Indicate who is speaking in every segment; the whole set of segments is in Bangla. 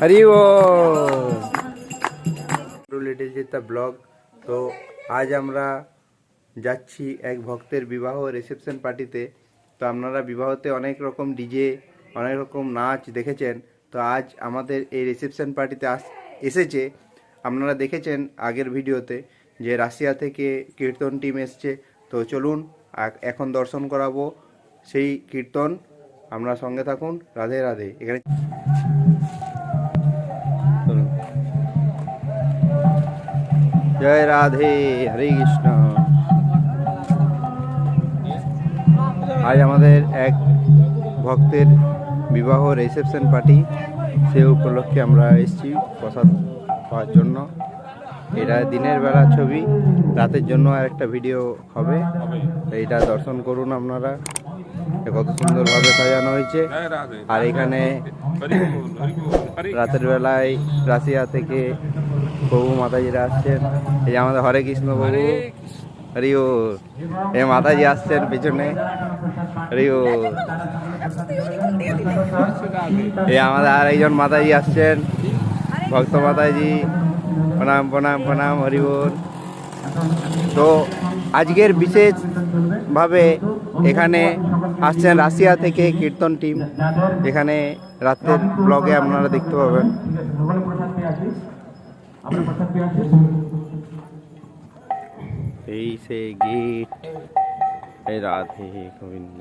Speaker 1: হরি ও লিটল চিত্তা ব্লগ। তো আজ আমরা যাচ্ছি এক ভক্তের বিবাহ রিসেপশন পার্টিতে। তো আপনারা বিবাহতে অনেক রকম ডিজে, অনেক রকম নাচ দেখেছেন। তো আজ আমাদের এই রিসেপশন পার্টিতে এসেছে, আপনারা দেখেছেন আগের ভিডিওতে যে রাশিয়া থেকে কীর্তন টিম এসছে। তো চলুন এখন দর্শন করাবো সেই কীর্তন, আমরা সঙ্গে থাকুন। রাধে রাধে। এখানে জয় রাধে, হরে কৃষ্ণ। আজ আমাদের এক ভক্তের বিবাহ রিসেপশন পার্টি, সে উপলক্ষে আমরা এসেছি প্রসাদ পাওয়ার জন্য। এটা দিনের বেলা ছবি, রাতের জন্য আর একটা ভিডিও হবে। এইটা দর্শন করুন আপনারা, কত সুন্দরভাবে সাজানো হয়েছে। আর এখানে রাতের বেলায় রাশিয়া থেকে প্রভু মাতাজিরা আসছেন। এই যে আমাদের হরে কৃষ্ণ প্রভু, হরি ও। এই মাতাজি আসছেন পিছনে, হরি ও। এই আমাদের আর একজন মাতাজি আসছেন, ভক্ত মাতাজি। প্রণাম প্রণাম প্রণাম, হরি বল। তো আজকের বিশেষভাবে এখানে আসছেন রাশিয়া থেকে কীর্তন টিম। এখানে রাতের ব্লগে আপনারা দেখতে পাবেন। এই সে গেট, এই রাধে গোবিন্দ।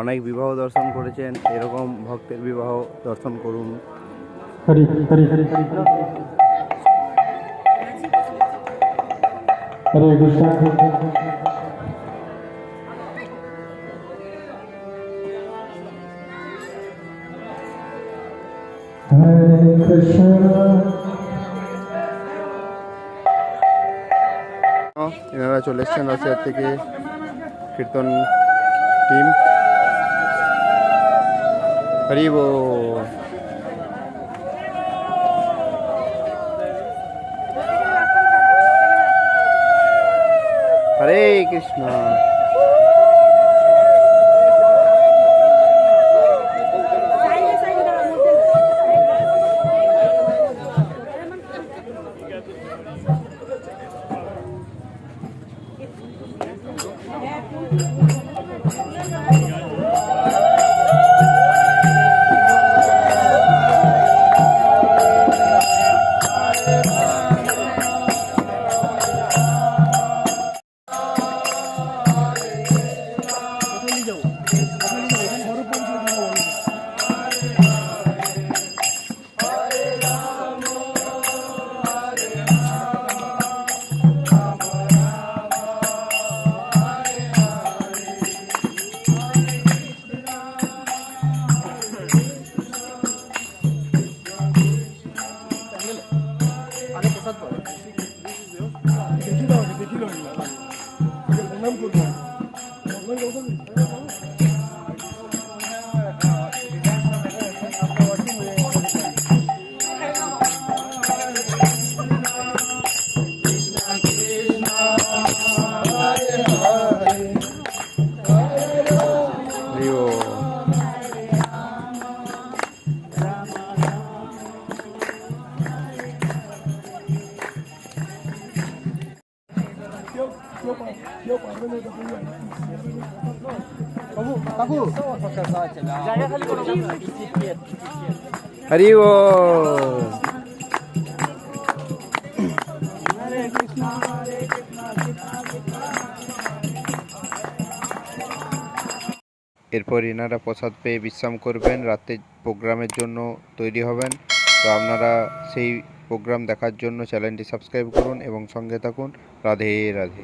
Speaker 1: অনেক বিবাহ দর্শন করেছেন, এরকম ভক্তের বিবাহ দর্শন করুন। হরি হরি হরি হরি হরে কৃষ্ণ। হরে কৃষ্ণ। এনারা চলে এসছেন রাশিয়া থেকে কীর্তন টিম। হরি বল। হরে কৃষ্ণ। হরি ও। এরপর এনারা প্রসাদ পেয়ে বিশ্রাম করবেন, রাতে প্রোগ্রামের জন্য তৈরি হবেন। তো আপনারা সেই প্রোগ্রাম দেখার জন্য চ্যানেলটি সাবস্ক্রাইব করুন এবং সঙ্গে থাকুন। রাধে রাধে।